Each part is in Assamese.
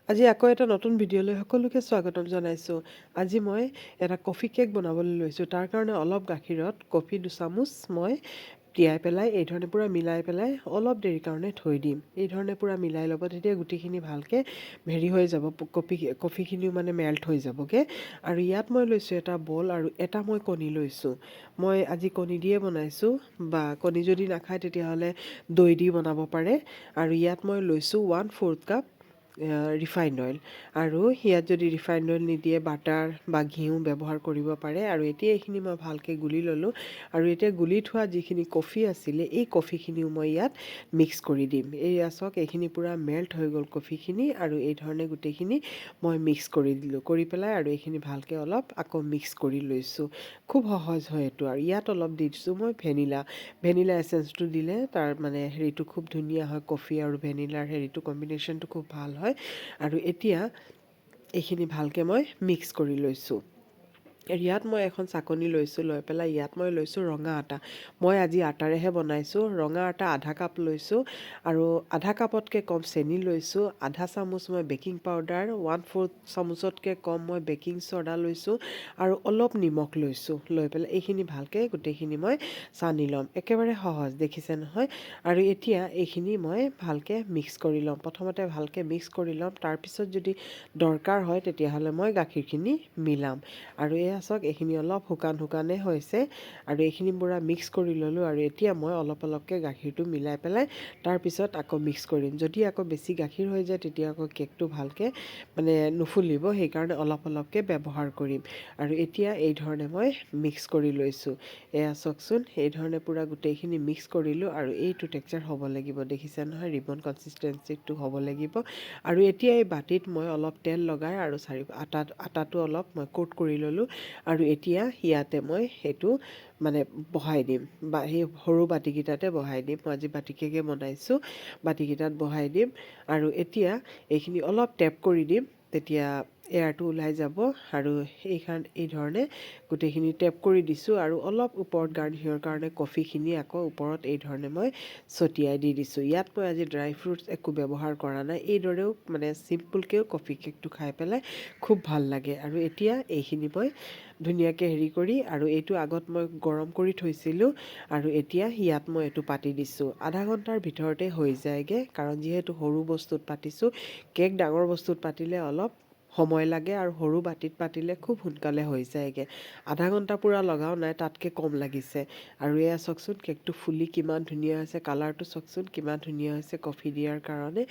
আজি আকৌ এটা নতুন ভিডিঅ'লৈ সকলোকে স্বাগতম জনাইছোঁ। আজি মই এটা কফি কেক বনাবলৈ লৈছোঁ। তাৰ কাৰণে অলপ গাখীৰত কফি 2 চামুচ মই তিয়াই পেলাই এই ধৰণে পূৰা মিলাই পেলাই অলপ দেৰিৰ কাৰণে থৈ দিম। এই ধৰণে পূৰা মিলাই ল'ব, তেতিয়া গুটিখিনি ভালকৈ হেৰি হৈ যাব, কফিখিনিও মানে মেল্ট হৈ যাবগৈ। আৰু ইয়াত মই লৈছোঁ এটা বল আৰু এটা মই কণী লৈছোঁ। মই আজি কণী দিয়ে বনাইছোঁ, বা কণী যদি নাখায় তেতিয়াহ'লে দৈ দি বনাব পাৰে। আৰু ইয়াত মই লৈছোঁ 1/4 কাপ ৰিফাইণ্ড অইল। আৰু ইয়াত যদি ৰিফাইণ্ড অইল নিদিয়ে বাটাৰ বা ঘিউ ব্যৱহাৰ কৰিব পাৰে। আৰু এতিয়া এইখিনি মই ভালকৈ গুলি ল'লোঁ। আৰু এতিয়া গুলি থোৱা যিখিনি কফি আছিলে এই কফিখিনিও মই ইয়াত মিক্স কৰি দিম। এয়া চাওক, এইখিনি পূৰা মেল্ট হৈ গ'ল কফিখিনি। আৰু এই ধৰণে গোটেইখিনি মই মিক্স কৰি দিলোঁ, কৰি পেলাই আৰু এইখিনি ভালকৈ অলপ আকৌ মিক্স কৰি লৈছোঁ। খুব সহজ হয় এইটো। আৰু ইয়াত অলপ দি দিছোঁ মই ভেনিলা এচেঞ্চটো দিলে তাৰ মানে হেৰিটো খুব ধুনীয়া হয়। কফি আৰু ভেনিলাৰ হেৰিটো কম্বিনেশ্যনটো খুব ভাল হয়। আৰু এতিয়া এইখিনি ভালকৈ মই মিক্স কৰি লৈছোঁ। ইয়াত মই এখন চাকনি লৈছোঁ, লৈ পেলাই ইয়াত মই লৈছোঁ ৰঙা আটা। মই আজি আটাৰেহে বনাইছোঁ। ৰঙা আটা আধা কাপ লৈছোঁ, আৰু আধা কাপতকৈ কম চেনি লৈছোঁ। আধা চামুচ মই বেকিং পাউডাৰ, 1/4 চামুচতকৈ কম মই বেকিং ছ'ডা লৈছোঁ, আৰু অলপ নিমখ লৈছোঁ। লৈ পেলাই এইখিনি ভালকৈ গোটেইখিনি মই সানি ল'ম। একেবাৰে সহজ, দেখিছে নহয়। আৰু এতিয়া এইখিনি মই ভালকৈ মিক্স কৰি ল'ম। প্ৰথমতে ভালকৈ মিক্স কৰি ল'ম, তাৰপিছত যদি দৰকাৰ হয় তেতিয়াহ'লে মই গাখীৰখিনি মিলাম। আৰু এয়া চাওক, এইখিনি অলপ শুকানেই হৈছে। আৰু এইখিনি পূৰা মিক্স কৰি ল'লোঁ। আৰু এতিয়া মই অলপ অলপকৈ গাখীৰটো মিলাই পেলাই তাৰপিছত আকৌ মিক্স কৰিম। যদি আকৌ বেছি গাখীৰ হৈ যায় তেতিয়া আকৌ কেকটো ভালকৈ মানে নুফুলিব, সেইকাৰণে অলপ অলপকৈ ব্যৱহাৰ কৰিম। আৰু এতিয়া এই ধৰণে মই মিক্স কৰি লৈছোঁ। এয়া চাওকচোন, এই ধৰণে পূৰা গোটেইখিনি মিক্স কৰিলোঁ। আৰু এইটো টেক্সচাৰ হ'ব লাগিব, দেখিছে নহয়, ৰিবন কনচিষ্টেঞ্চিটো হ'ব লাগিব। আৰু এতিয়া এই বাতিত মই অলপ তেল লগাই আৰু আটাটো অলপ মই কোট কৰি ল'লোঁ। আৰু এতিয়া ইয়াতে মই সেইটো মানে বহাই দিম, বা সেই সৰু বাতিকেইটাতে বহাই দিম। মই আজি বাতিকেকে বনাইছোঁ, বাতিকেইটাত বহাই দিম। আৰু এতিয়া এইখিনি অলপ টেপ কৰি দিম, তেতিয়া এয়াৰটো ওলাই যাব। আৰু এই ধৰণে গোটেইখিনি টেপ কৰি দিছোঁ। আৰু অলপ ওপৰত গাৰ্নিয়ৰ কাৰণে কফিখিনি আকৌ ওপৰত এই ধৰণে মই ছটিয়াই দি দিছোঁ। ইয়াত মই আজি ড্ৰাই ফ্ৰুটছ একো ব্যৱহাৰ কৰা নাই। এইদৰেও মানে চিম্পুলকৈও কফি কেকটো খাই পেলাই খুব ভাল লাগে। আৰু এতিয়া এইখিনি মই ধুনীয়াকৈ হেৰি কৰি, আৰু এইটো আগত মই গৰম কৰি থৈছিলোঁ। আৰু এতিয়া ইয়াত মই এইটো পাতি দিছোঁ। আধা ঘণ্টাৰ ভিতৰতে হৈ যায়গৈ, কাৰণ যিহেতু সৰু বস্তুত পাতিছোঁ। কেক ডাঙৰ বস্তুত পাতিলে অলপ সময় লাগে, আৰু সৰু বাতিত পাতিলে খুব সোনকালে হৈ যায়গৈ। আধা ঘণ্টা পূৰা লগাও নাই, তাতকৈ কম লাগিছে। আৰু এয়া চাওকচোন, কেকটো ফুলি কিমান ধুনীয়া হৈছে, কালাৰটো চাওকচোন কিমান ধুনীয়া হৈছে কফি দিয়াৰ কাৰণে।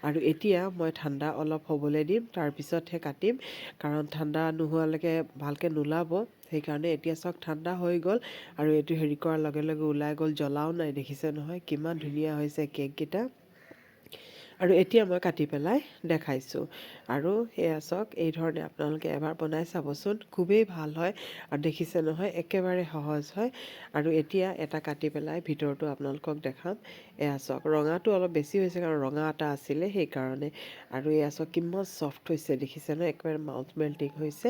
আৰু এতিয়া মই ঠাণ্ডা অলপ হ'বলৈ দিম, তাৰপিছতহে কাটিম, কাৰণ ঠাণ্ডা নোহোৱালৈকে ভালকৈ নোলাব। সেইকাৰণে এতিয়া চাওক ঠাণ্ডা হৈ গ'ল। আৰু এইটো হেৰি কৰাৰ লগে লগে ওলাই গ'ল, জ্বলাও নাই, দেখিছে নহয় কিমান ধুনীয়া হৈছে কেককেইটা। আৰু এতিয়া মই কাটি পেলাই দেখাইছোঁ। আৰু সেয়া চাওক, এই ধৰণে আপোনালোকে এবাৰ বনাই চাবচোন, খুবেই ভাল হয়। আৰু দেখিছে নহয়, একেবাৰে সহজ হয়। আৰু এতিয়া এটা কাটি পেলাই ভিতৰটো আপোনালোকক দেখাম। এয়া চাওক, ৰঙাটো অলপ বেছি হৈছে কাৰণ ৰঙা আটা আছিলে সেইকাৰণে। আৰু এয়া চাওক কিমান ছফ্ট হৈছে, দেখিছে নহয়, একেবাৰে মাউথ মেল্টিং হৈছে।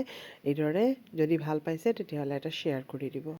এইদৰে যদি ভাল পাইছে তেতিয়াহ'লে এটা শ্বেয়াৰ কৰি দিব।